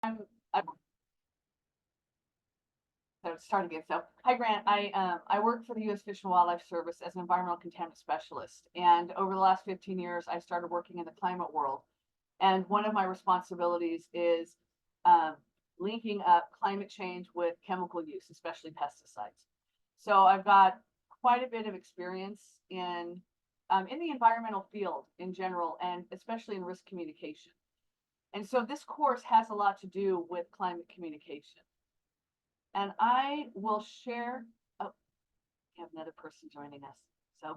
I'm so start again. So hi Grant, I work for the U.S. Fish and Wildlife Service as an environmental contaminant specialist. And over the last 15 years, I started working in the climate world. And one of my responsibilities is um, linking up climate change with chemical use, especially pesticides. So I've got quite a bit of experience in the environmental field in general, and especially in risk communication. And so this course has a lot to do with climate communication. And I will share, oh, we have another person joining us. So,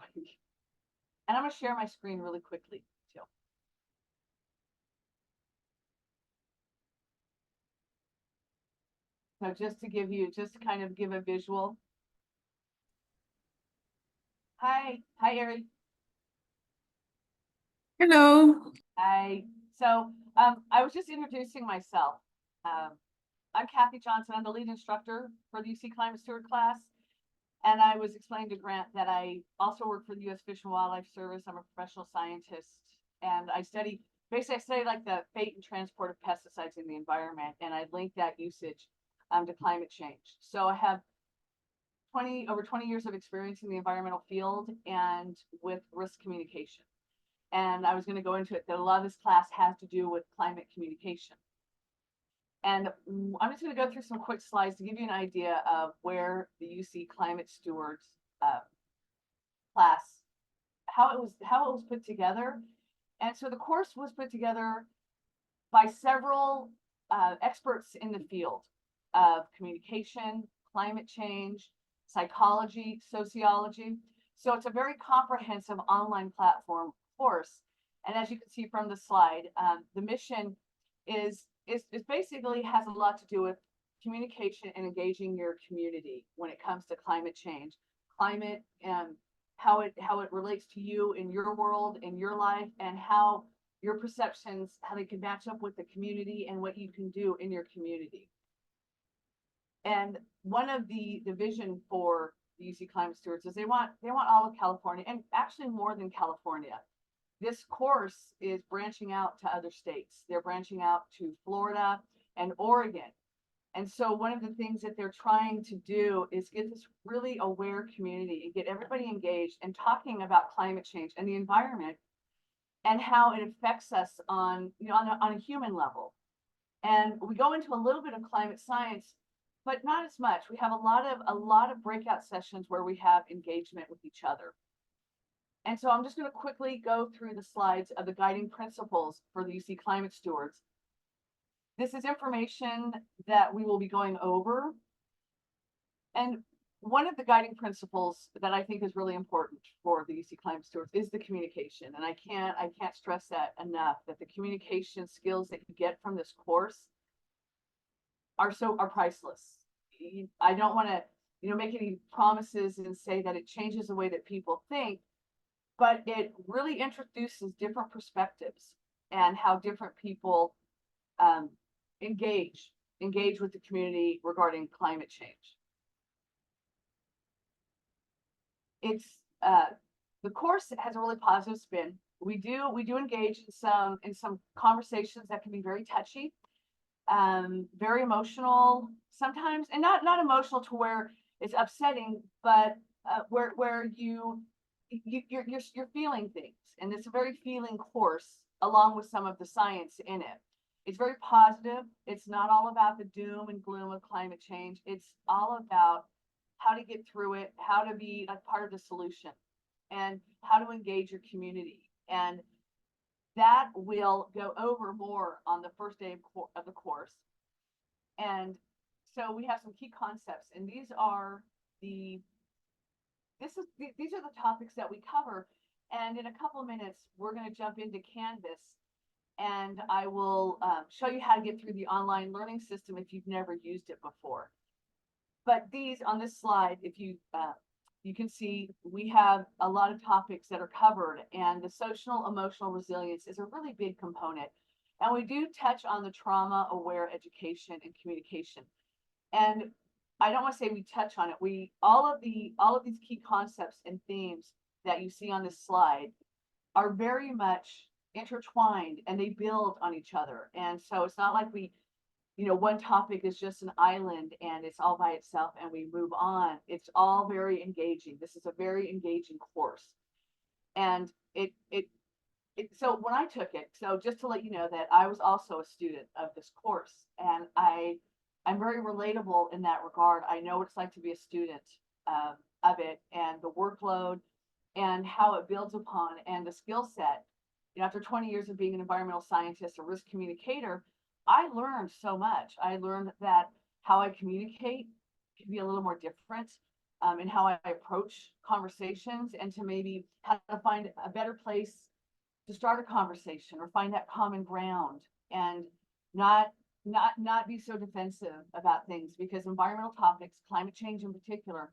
and I'm going to share my screen really quickly too. So just to kind of give a visual. Hi, Ari. Hello. Hi. So I was just introducing myself. Um, I'm Cathy Johnson. I'm the lead instructor for the UC Climate Steward class. And I was explaining to Grant that I also work for the U.S. Fish and Wildlife Service. I'm a professional scientist, and I study like the fate and transport of pesticides in the environment, and I link that usage to climate change. So I have over 20 years of experience in the environmental field and with risk communication. And I was going to go into it that a lot of this class has to do with climate communication. And I'm just going to go through some quick slides to give you an idea of where the UC Climate Stewards class, how it was put together. And so the course was put together by several experts in the field of communication, climate change, psychology, sociology. So it's a very comprehensive online platform course. And as you can see from the slide, the mission is basically has a lot to do with communication and engaging your community when it comes to climate change, climate and how it relates to you in your world, in your life, and how your perceptions, how they can match up with the community and what you can do in your community. And one of the vision for the UC Climate Stewards is they want all of California, and actually more than California. This course is branching out to other states. They're branching out to Florida and Oregon. And so one of the things that they're trying to do is get this really aware community and get everybody engaged and talking about climate change and the environment and how it affects us on a human level. And we go into a little bit of climate science, but not as much. We have a lot of breakout sessions where we have engagement with each other. And so I'm just going to quickly go through the slides of the guiding principles for the UC Climate Stewards. This is information that we will be going over. And one of the guiding principles that I think is really important for the UC Climate Stewards is the communication. And I can't stress that enough, that the communication skills that you get from this course are priceless. I don't want to make any promises and say that it changes the way that people think, but it really introduces different perspectives and how different people engage with the community regarding climate change. It's the course has a really positive spin. We do engage in some conversations that can be very touchy, very emotional sometimes, and not emotional to where it's upsetting, but where you're feeling things, and it's a very feeling course along with some of the science in it. It's very positive. It's not all about the doom and gloom of climate change. It's all about how to get through it, how to be a part of the solution, and how to engage your community. And that will go over more on the first day of the course. And so we have some key concepts, and these are the topics that we cover. And in a couple of minutes, we're going to jump into Canvas, and I will show you how to get through the online learning system if you've never used it before. But these on this slide, if you can see, we have a lot of topics that are covered, and the social emotional resilience is a really big component. And we do touch on the trauma aware education and communication. And I don't want to say we touch on it. All of these key concepts and themes that you see on this slide are very much intertwined, and they build on each other. And so it's not like we you know, one topic is just an island and it's all by itself and we move on. It's all very engaging. This is a very engaging course. And so when I took it, so just to let you know that I was also a student of this course, and I'm very relatable in that regard. I know what it's like to be a student of it, and the workload and how it builds upon, and the skill set. You know, after 20 years of being an environmental scientist, a risk communicator, I learned so much. I learned that how I communicate can be a little more different, in how I approach conversations, and to maybe how to find a better place to start a conversation or find that common ground, and not be so defensive about things, because environmental topics, climate change in particular,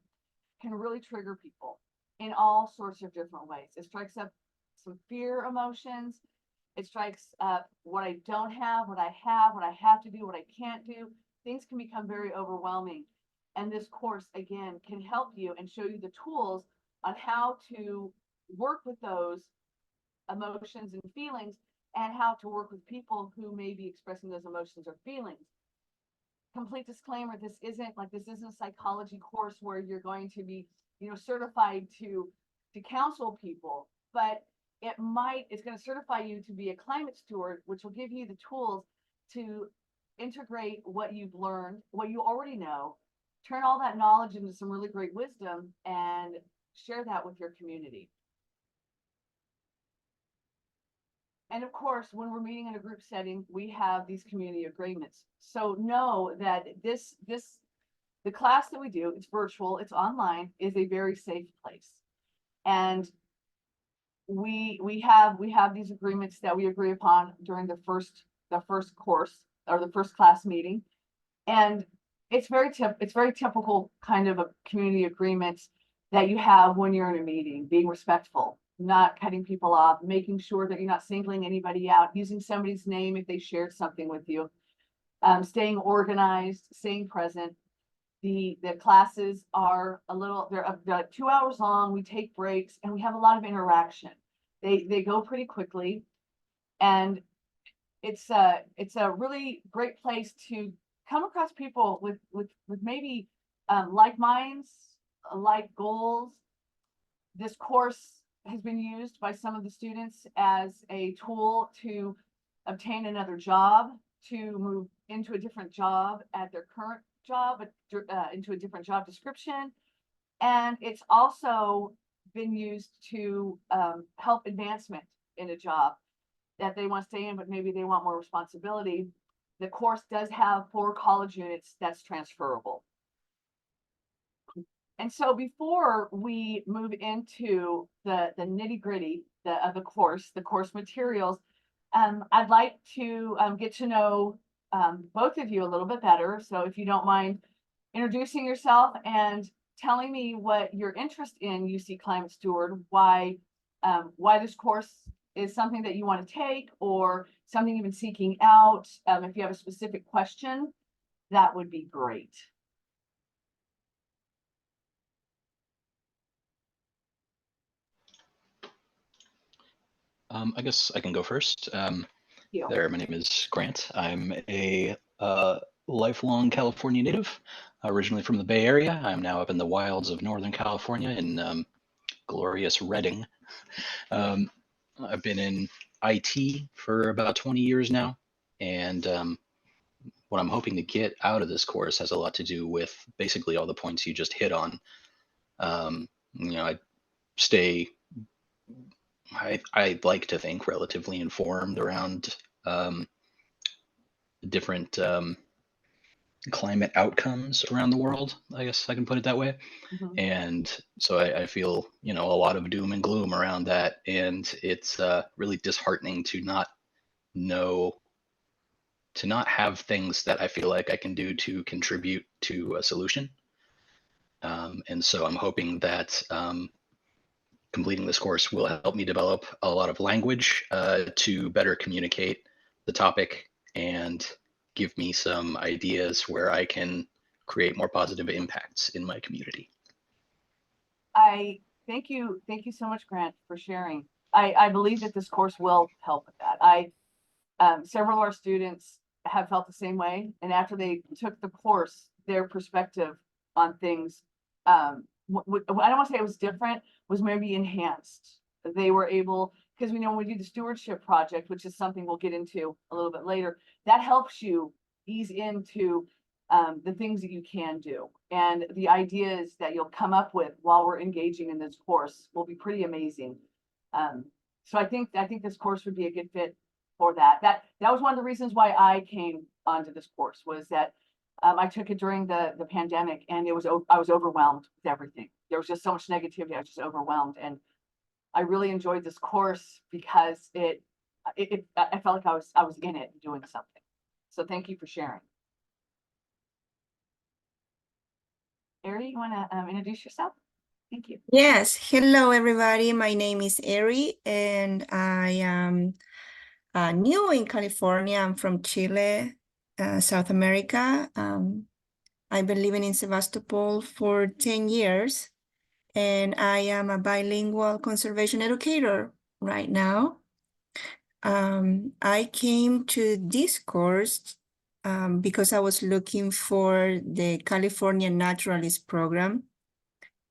can really trigger people in all sorts of different ways. It strikes up some fear emotions. It strikes up what I don't have, what I have, what I have to do, what I can't do. Things can become very overwhelming. And this course, again, can help you and show you the tools on how to work with those emotions and feelings, and how to work with people who may be expressing those emotions or feelings. Complete disclaimer, this isn't a psychology course where you're going to be, you know, certified to counsel people, but it's going to certify you to be a climate steward, which will give you the tools to integrate what you've learned, what you already know, turn all that knowledge into some really great wisdom, and share that with your community. And of course, when we're meeting in a group setting, we have these community agreements. So know that the class that we do, it's virtual, it's online, is a very safe place. And we have these agreements that we agree upon during the first course, or the first class meeting. And it's very typical kind of a community agreement that you have when you're in a meeting: being respectful, not cutting people off, making sure that you're not singling anybody out, using somebody's name if they shared something with you, staying organized, staying present. The classes are they're 2 hours long. We take breaks and we have a lot of interaction. They go pretty quickly, and it's a really great place to come across people with maybe like minds, like goals. This course has been used by some of the students as a tool to obtain another job, to move into a different job at their current job, into a different job description. And it's also been used to help advancement in a job that they want to stay in, but maybe they want more responsibility. The course does have 4 college units that's transferable. And so before we move into the nitty gritty of the course materials, I'd like to get to know both of you a little bit better. So if you don't mind introducing yourself and telling me what your interest in UC Climate Steward, why this course is something that you want to take, or something you've been seeking out. If you have a specific question, that would be great. I guess I can go first. My name is Grant. I'm a lifelong California native, originally from the Bay Area. I'm now up in the wilds of Northern California in glorious Redding. I've been in IT for about 20 years now, and what I'm hoping to get out of this course has a lot to do with basically all the points you just hit on. I like to think relatively informed around different climate outcomes around the world. I guess I can put it that way. Mm-hmm. And so I feel, a lot of doom and gloom around that. And it's really disheartening to not have things that I feel like I can do to contribute to a solution. And so I'm hoping that completing this course will help me develop a lot of language to better communicate the topic and give me some ideas where I can create more positive impacts in my community. I thank you so much, Grant, for sharing. I believe that this course will help with that. Several of our students have felt the same way. And after they took the course, their perspective on things, I don't want to say it was different, was maybe enhanced. They were able, because we know when we do the stewardship project, which is something we'll get into a little bit later, that helps you ease into the things that you can do. And the ideas that you'll come up with while we're engaging in this course will be pretty amazing. So I think this course would be a good fit for that. That was one of the reasons why I came onto this course, was that I took it during the pandemic, and I was overwhelmed with everything. There was just so much negativity. I was just overwhelmed, and I really enjoyed this course because I felt like I was in it doing something. So thank you for sharing. Ari, you want to introduce yourself? Thank you. Yes, hello everybody. My name is Ari, and I am new in California. I'm from Chile, South America. I've been living in Sebastopol for 10 years, and I am a bilingual conservation educator right now. I came to this course because I was looking for the California Naturalist program,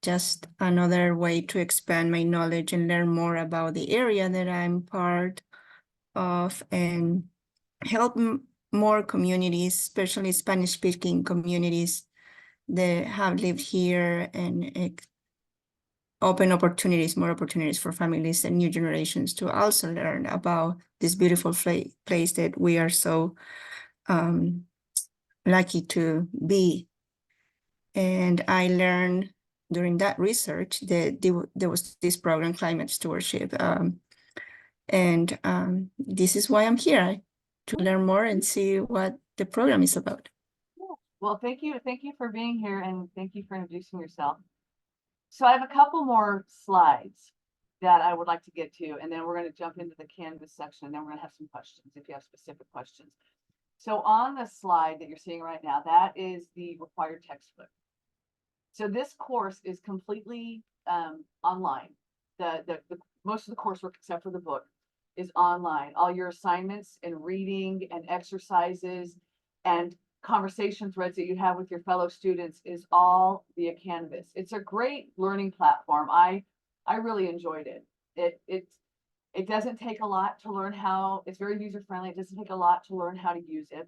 just another way to expand my knowledge and learn more about the area that I'm part of, and help more communities, especially Spanish-speaking communities that have lived here, and open more opportunities for families and new generations to also learn about this beautiful place that we are so lucky to be. And I learned during that research that there was this program, Climate Stewardship. And this is why I'm here, to learn more and see what the program is about. Well, thank you for being here, and thank you for introducing yourself. So I have a couple more slides that I would like to get to, and then we're going to jump into the Canvas section, and then we're going to have some questions if you have specific questions. So on the slide that you're seeing right now, that is the required textbook. So this course is completely online. Most of the coursework, except for the book, is online. All your assignments and reading and exercises and conversation threads that you have with your fellow students is all via Canvas. It's a great learning platform. I really enjoyed it. It doesn't take a lot to learn how. It's very user friendly. It doesn't take a lot to learn how to use it.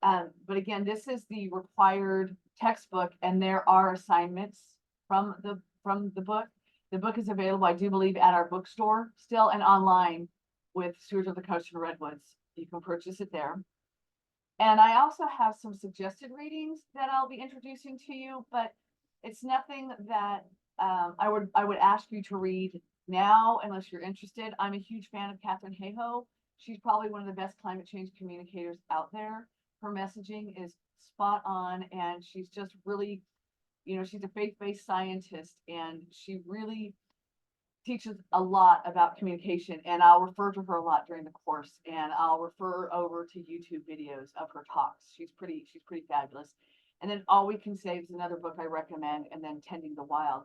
But again, this is the required textbook, and there are assignments from the book. The book is available, I do believe, at our bookstore still, and online with Stewards of the Coast and Redwoods. You can purchase it there. And I also have some suggested readings that I'll be introducing to you, but it's nothing that I would ask you to read now unless you're interested. I'm a huge fan of Katharine Hayhoe. She's probably one of the best climate change communicators out there. Her messaging is spot on, and she's just really, she's a faith-based scientist, and she really teaches a lot about communication, and I'll refer to her a lot during the course, and I'll refer over to YouTube videos of her talks. She's pretty fabulous. And then All We Can Save is another book I recommend, and then Tending the Wild.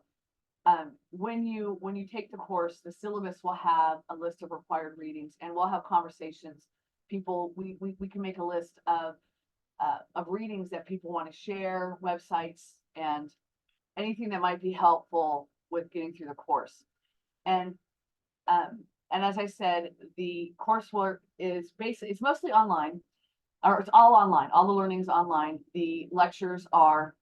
When you take the course, the syllabus will have a list of required readings, and we'll have conversations. We can make a list of readings that people want to share, websites, and anything that might be helpful with getting through the course. And as I said, the coursework is it's mostly online, or it's all online. All the learning is online. The lectures are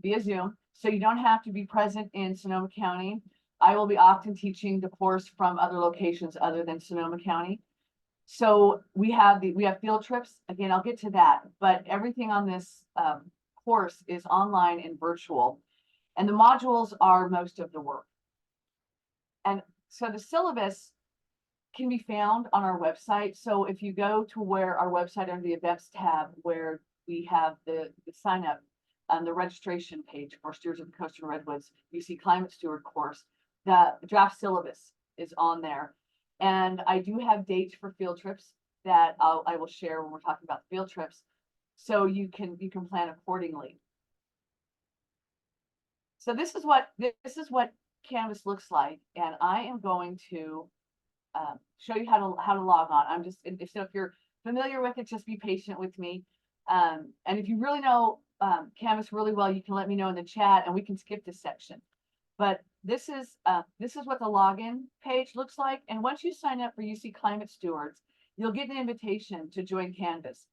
via Zoom, so you don't have to be present in Sonoma County. I will be often teaching the course from other locations other than Sonoma County. So we have field trips. Again, I'll get to that, but everything on this course is online and virtual, and the modules are most of the work. And so the syllabus can be found on our website. So if you go to where our website under the events tab, where we have the sign up on the registration page for Stewards of the Coast and Redwoods, you see Climate Steward course, the draft syllabus is on there. And I do have dates for field trips that I will share when we're talking about field trips, so you can plan accordingly. So this is what Canvas looks like, and I am going to show you how to log on. I'm just, if you're familiar with it, just be patient with me. And if you really know Canvas really well, you can let me know in the chat and we can skip this section. But this is what the login page looks like. And once you sign up for UC Climate Stewards, you'll get an invitation to join Canvas.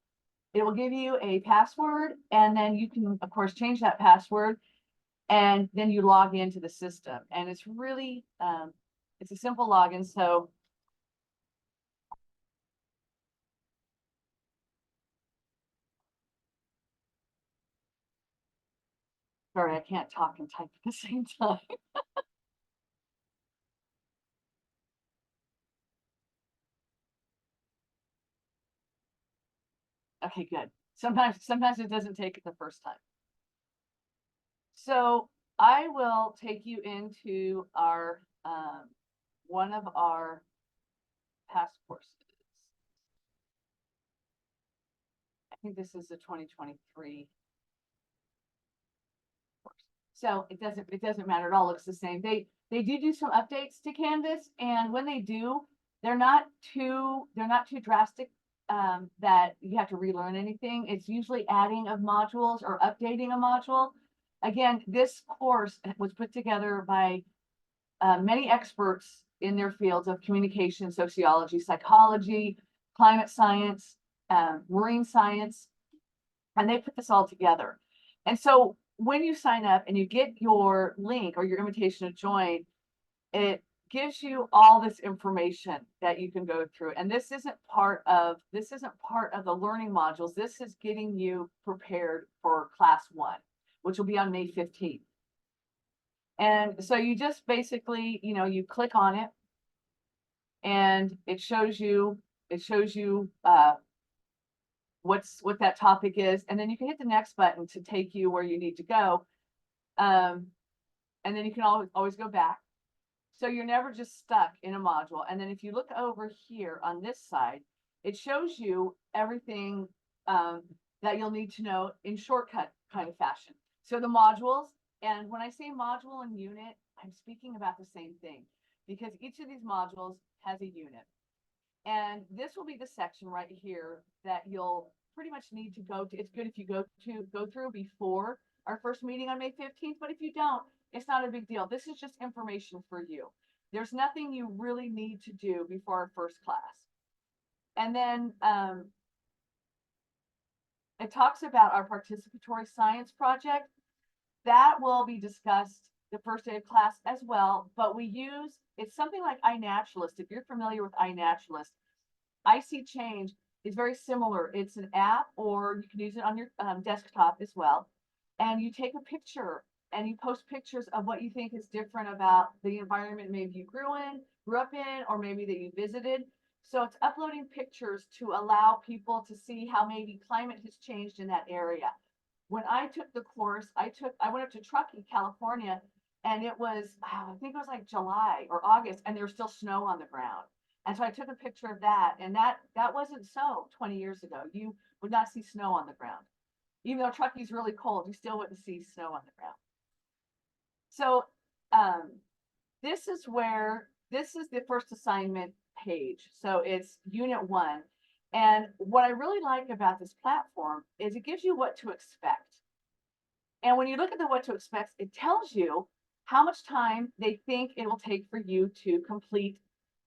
It will give you a password, and then you can, of course, change that password, and then you log into the system. And it's really, it's a simple login. So sorry, I can't talk and type at the same time. Okay, good. Sometimes it doesn't take it the first time. So I will take you into our one of our past courses. I think this is the 2023 course. So it doesn't matter at all. It looks the same. They do some updates to Canvas, and when they do, they're not too drastic that you have to relearn anything. It's usually adding of modules or updating a module. Again, this course was put together by many experts in their fields of communication, sociology, psychology, climate science, marine science, and they put this all together. And so when you sign up and you get your link or your invitation to join, it gives you all this information that you can go through. And this isn't part of the learning modules. This is getting you prepared for class 1, which will be on May 15th. And so you just basically, you click on it and it shows you what that topic is. And then you can hit the next button to take you where you need to go. And then you can always go back. So you're never just stuck in a module. And then if you look over here on this side, it shows you everything that you'll need to know in shortcut kind of fashion. So the modules, and when I say module and unit, I'm speaking about the same thing because each of these modules has a unit. And this will be the section right here that you'll pretty much need to go to. It's good if you go through before our first meeting on May 15th, but if you don't, it's not a big deal. This is just information for you. There's nothing you really need to do before our first class. And then it talks about our participatory science project. That will be discussed the first day of class as well, but it's something like iNaturalist. If you're familiar with iNaturalist, iSeeChange is very similar. It's an app, or you can use it on your desktop as well. And you take a picture and you post pictures of what you think is different about the environment maybe you grew up in, or maybe that you visited. So it's uploading pictures to allow people to see how maybe climate has changed in that area. When I took the course, I went up to Truckee, California, and it was, I think it was like July or August, and there was still snow on the ground. And so I took a picture of that, and that wasn't so 20 years ago. You would not see snow on the ground. Even though Truckee's really cold, you still wouldn't see snow on the ground. So this is the first assignment page. So it's unit 1. And what I really like about this platform is it gives you what to expect. And when you look at the what to expect, it tells you how much time they think it will take for you to complete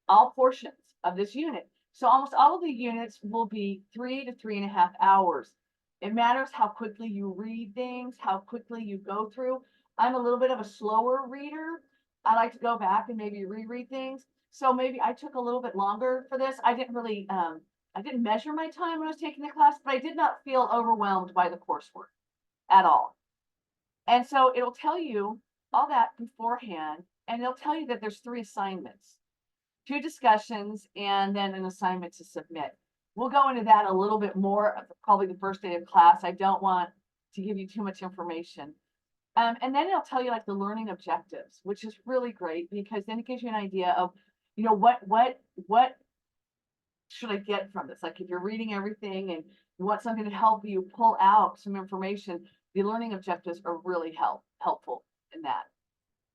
all portions of this unit. So almost all of the units will be 3 to 3.5 hours. It matters how quickly you read things, how quickly you go through. I'm a little bit of a slower reader. I like to go back and maybe reread things. So maybe I took a little bit longer for this. I didn't really, I didn't measure my time when I was taking the class, but I did not feel overwhelmed by the coursework at all. And so it'll tell you all that beforehand, and it'll tell you that there's 3 assignments, 2 discussions, and then an assignment to submit. We'll go into that a little bit more, probably the first day of class. I don't want to give you too much information. And then it'll tell you like the learning objectives, which is really great because then it gives you an idea of, what should I get from this? Like if you're reading everything and you want something to help you pull out some information, the learning objectives are really helpful in that.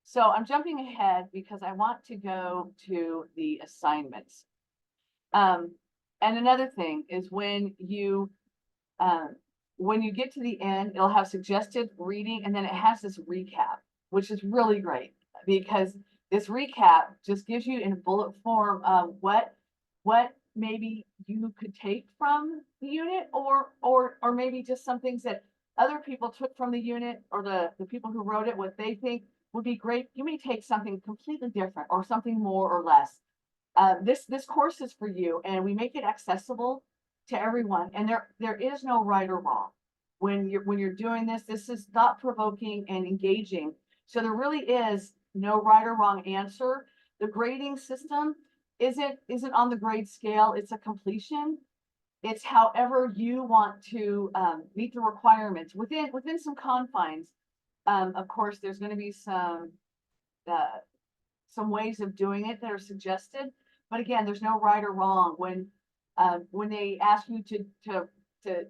So I'm jumping ahead because I want to go to the assignments. And another thing is when you get to the end, it'll have suggested reading, and then it has this recap, which is really great because this recap just gives you in bullet form of what maybe you could take from the unit, or maybe just some things that other people took from the unit, or the people who wrote it, what they think would be great. You may take something completely different or something more or less. This course is for you, and we make it accessible to everyone. And there is no right or wrong when you're doing this. This is thought-provoking and engaging. So there really is no right or wrong answer. The grading system isn't on the grade scale. It's a completion. It's however you want to meet the requirements within some confines. Of course, there's going to be some ways of doing it that are suggested, but again, there's no right or wrong. When they ask you to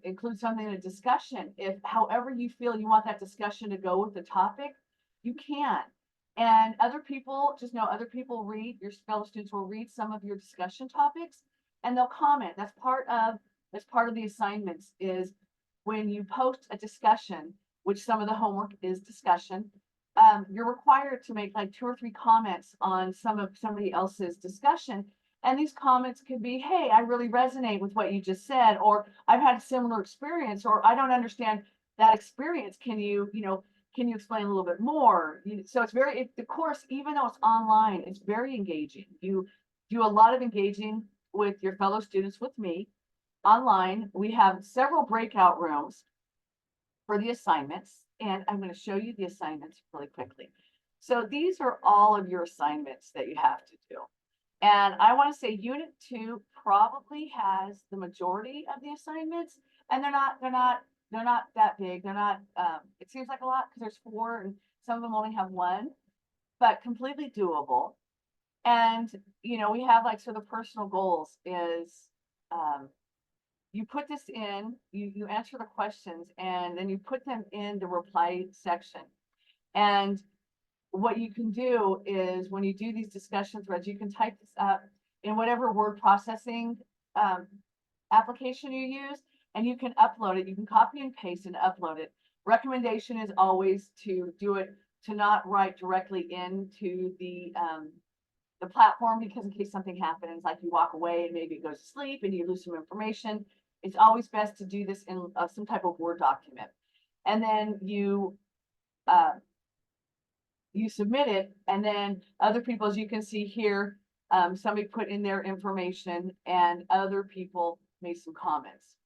include something in a discussion, if however you feel you want that discussion to go with the topic, you can. And other people, just know other people read, your fellow students will read some of your discussion topics and they'll comment. That's part of the assignments, is when you post a discussion, which some of the homework is discussion, you're required to make like 2 or 3 comments on somebody else's discussion. And these comments could be, hey, I really resonate with what you just said, or I've had a similar experience, or I don't understand that experience. Can you explain a little bit more? So it's the course, even though it's online, it's very engaging. You do a lot of engaging with your fellow students, with me online. We have several breakout rooms for the assignments, and I'm going to show you the assignments really quickly. So these are all of your assignments that you have to do. And I want to say Unit 2 probably has the majority of the assignments, and they're not that big. They're not, it seems like a lot because there's 4 and some of them only have 1, but completely doable. And, we have like, so the personal goals is, you put this in, you answer the questions, and then you put them in the reply section. And what you can do is, when you do these discussion threads, you can type this up in whatever word processing application you use, and you can upload it. You can copy and paste and upload it. Recommendation is always to do it, to not write directly into the platform, because in case something happens, like you walk away and maybe it goes to sleep and you lose some information, it's always best to do this in some type of Word document. And then you submit it, and then other people, as you can see here, somebody put in their information and other people made some comments.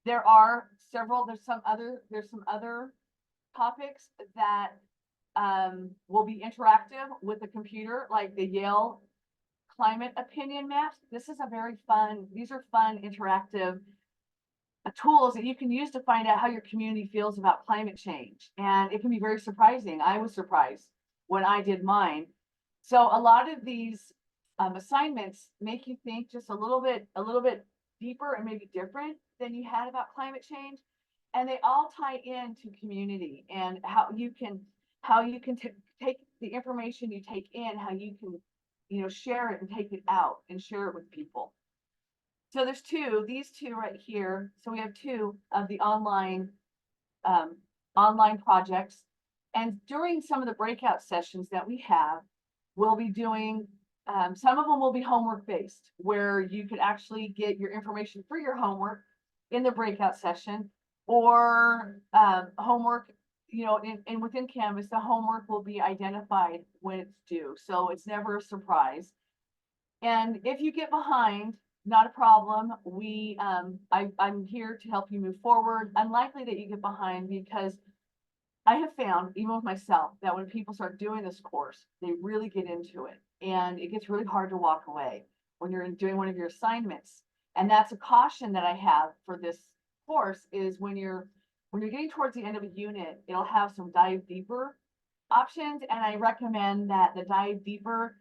There's some other topics that will be interactive with the computer, like the Yale climate opinion maps. These are fun interactive tools that you can use to find out how your community feels about climate change. And it can be very surprising. I was surprised when I did mine. So a lot of these assignments make you think just a little bit deeper and maybe different than you had about climate change. And they all tie into community and how you can take the information you take in, how you can, share it and take it out and share it with people. So there's these two right here. So we have 2 of the online projects. And during some of the breakout sessions that we have, we'll be doing, some of them will be homework based, where you could actually get your information for your homework in the breakout session, or homework, and within Canvas, the homework will be identified when it's due. So it's never a surprise. And if you get behind, not a problem. I'm here to help you move forward. Unlikely that you get behind, because I have found, even with myself, that when people start doing this course, they really get into it, and it gets really hard to walk away when you're doing one of your assignments. And that's a caution that I have for this course, is when you're getting towards the end of a unit, it'll have some dive deeper options, and I recommend that the dive deeper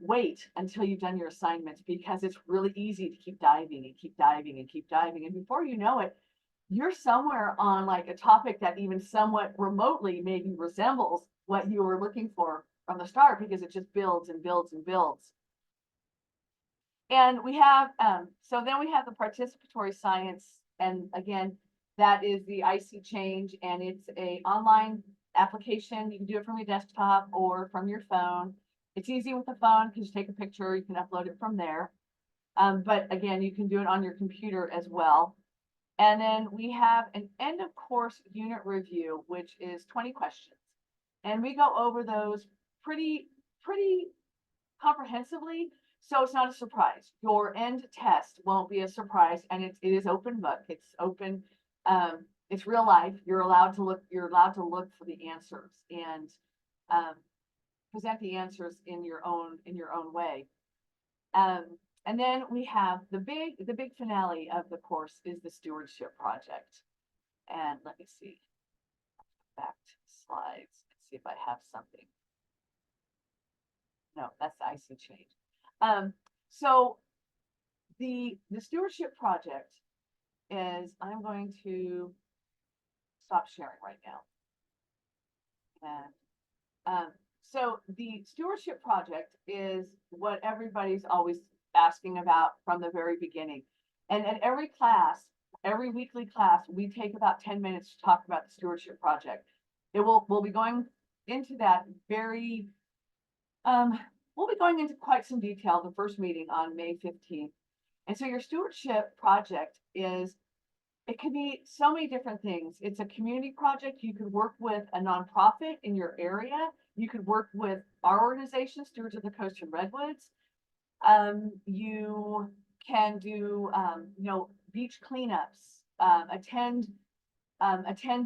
wait until you've done your assignments, because it's really easy to keep diving and keep diving and keep diving. And before you know it, you're somewhere on like a topic that even somewhat remotely maybe resembles what you were looking for from the start because it just builds and builds and builds. And we have, so then we have the participatory science. And again, that is the IC change, and it's a online application. You can do it from your desktop or from your phone. It's easy with the phone because you take a picture, you can upload it from there. But again, you can do it on your computer as well. And then we have an end of course unit review, which is 20 questions. And we go over those pretty comprehensively. So it's not a surprise. Your end test won't be a surprise, and it is open book. It's open. It's real life. You're allowed to look for the answers and present the answers in your own way. And then we have the big finale of the course is the stewardship project. And let me see. Back to the slides and see if I have something. No, that's the IC change. So the stewardship project is, I'm going to stop sharing right now. And so the stewardship project is what everybody's always asking about from the very beginning. And at every class, every weekly class, we take about 10 minutes to talk about the stewardship project. We'll be going into that very, we'll be going into quite some detail the first meeting on May 15th. And so your stewardship project is, it can be so many different things. It's a community project. You could work with a nonprofit in your area. You could work with our organization, Stewards of the Coast and Redwoods. You can do, beach cleanups, attend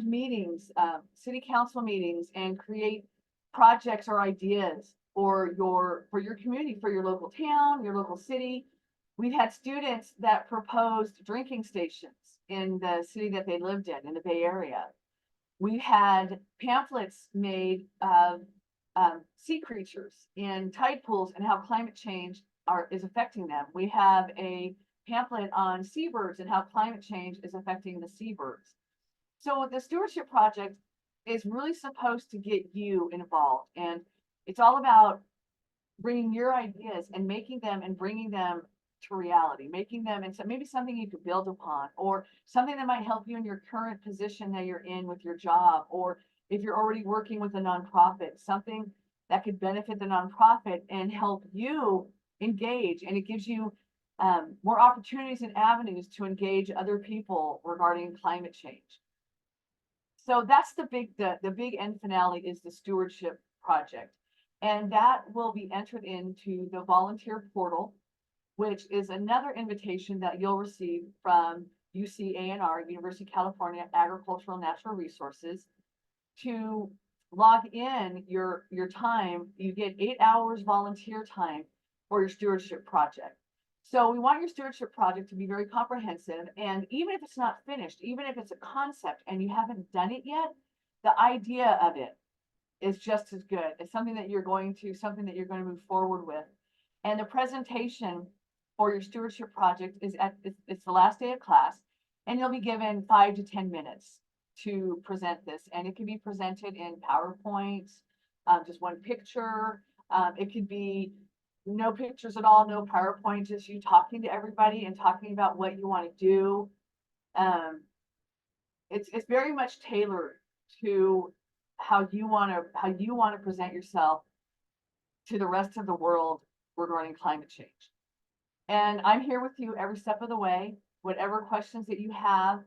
meetings, city council meetings, and create projects or ideas for your community, for your local town, your local city. We've had students that proposed drinking stations in the city that they lived in the Bay Area. We've had pamphlets made of sea creatures in tide pools and how climate change is affecting them. We have a pamphlet on seabirds and how climate change is affecting the seabirds. So the stewardship project is really supposed to get you involved, and it's all about bringing your ideas and making them and bringing them to reality, making them into maybe something you could build upon, or something that might help you in your current position that you're in with your job, or if you're already working with a nonprofit, something that could benefit the nonprofit and help you engage. And it gives you more opportunities and avenues to engage other people regarding climate change. So that's the big end finale is the stewardship project. And that will be entered into the volunteer portal, which is another invitation that you'll receive from UC-ANR, University of California Agricultural Natural Resources, to log in your time. You get 8 hours volunteer time for your stewardship project. So we want your stewardship project to be very comprehensive. And even if it's not finished, even if it's a concept and you haven't done it yet, the idea of it is just as good. It's something that you're going to move forward with. And the presentation for your stewardship project is it's the last day of class, and you'll be given 5 to 10 minutes to present this. And it can be presented in PowerPoint, just one picture. It could be no pictures at all, no PowerPoint, just you talking to everybody and talking about what you want to do. It's very much tailored to how you want to present yourself to the rest of the world regarding climate change. And I'm here with you every step of the way. Whatever questions that you have,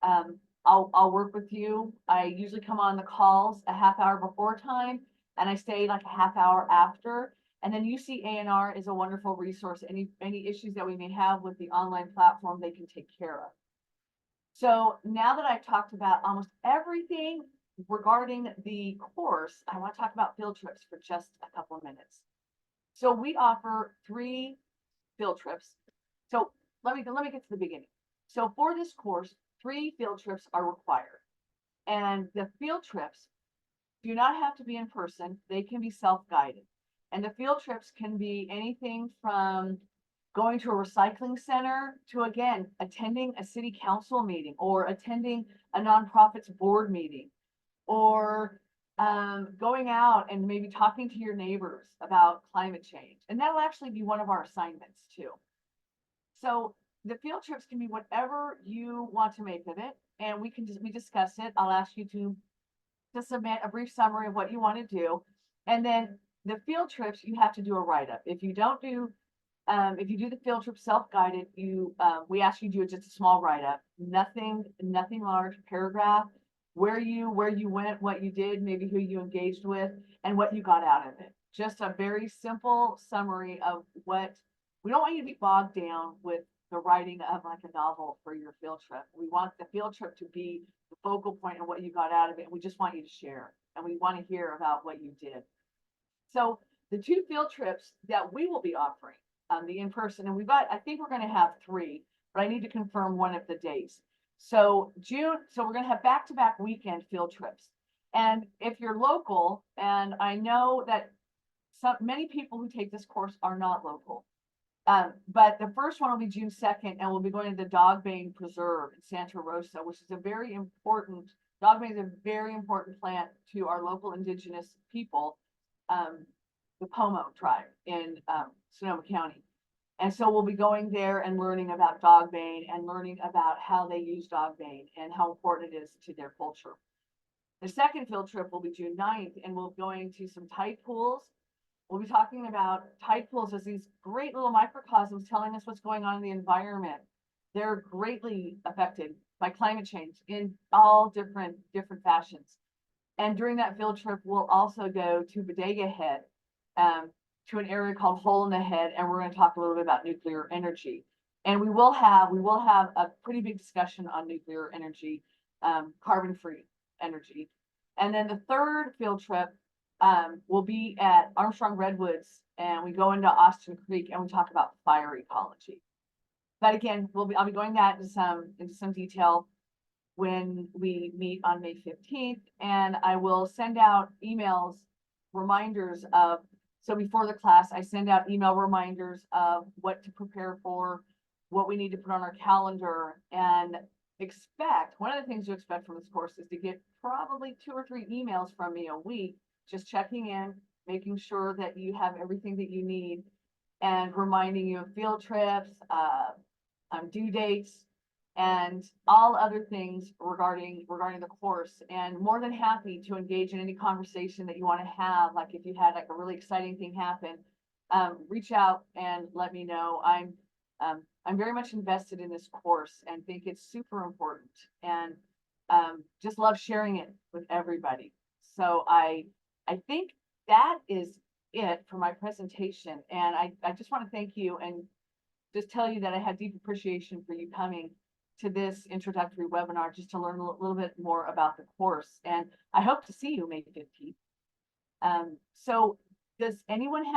I'll work with you. I usually come on the calls a half hour before time, and I stay like a half hour after. And then UC-ANR is a wonderful resource. Any issues that we may have with the online platform, they can take care of. So now that I've talked about almost everything regarding the course, I want to talk about field trips for just a couple of minutes. So we offer 3 field trips. So let me get to the beginning. So for this course, 3 field trips are required. And the field trips do not have to be in person. They can be self-guided. And the field trips can be anything from going to a recycling center to, again, attending a city council meeting or attending a nonprofit's board meeting, or going out and maybe talking to your neighbors about climate change. And that'll actually be one of our assignments too. So the field trips can be whatever you want to make of it, and we discuss it. I'll ask you to submit a brief summary of what you want to do, and then the field trips you have to do a write-up. If you don't do, if you do the field trip self-guided, we ask you to do just a small write-up, nothing large, paragraph, where you went, what you did, maybe who you engaged with, and what you got out of it. Just a very simple summary of what. We don't want you to be bogged down with the writing of like a novel for your field trip. We want the field trip to be the focal point of what you got out of it. We just want you to share, and we want to hear about what you did. So the 2 field trips that we will be offering, the in-person, and I think we're going to have 3, but I need to confirm one of the days. So we're going to have back-to-back weekend field trips. And if you're local, and I know that many people who take this course are not local, but the first one will be June 2nd, and we'll be going to the Dogbane Preserve in Santa Rosa, which is a very important, Dogbane is a very important plant to our local indigenous people, the Pomo tribe in Sonoma County. And so we'll be going there and learning about Dogbane and learning about how they use Dogbane and how important it is to their culture. The second field trip will be June 9th, and we'll be going to some tide pools. We'll be talking about tide pools as these great little microcosms telling us what's going on in the environment. They're greatly affected by climate change in all different fashions. And during that field trip, we'll also go to Bodega Head, to an area called Hole in the Head, and we're going to talk a little bit about nuclear energy. And we will have a pretty big discussion on nuclear energy, carbon-free energy. And then the third field trip will be at Armstrong Redwoods, and we go into Austin Creek and we talk about fire ecology. But again, I'll be going that into some detail when we meet on May 15th, and I will send out emails, reminders of, so before the class, I send out email reminders of what to prepare for, what we need to put on our calendar, and one of the things you expect from this course is to get probably 2 or 3 emails from me a week, just checking in, making sure that you have everything that you need, and reminding you of field trips, due dates, and all other things regarding the course. And more than happy to engage in any conversation that you want to have. Like if you had like a really exciting thing happen, reach out and let me know. I'm very much invested in this course and think it's super important, and just love sharing it with everybody. So I think that is it for my presentation. And I just want to thank you and just tell you that I have deep appreciation for you coming to this introductory webinar just to learn a little bit more about the course. And I hope to see you May 15th. So does anyone have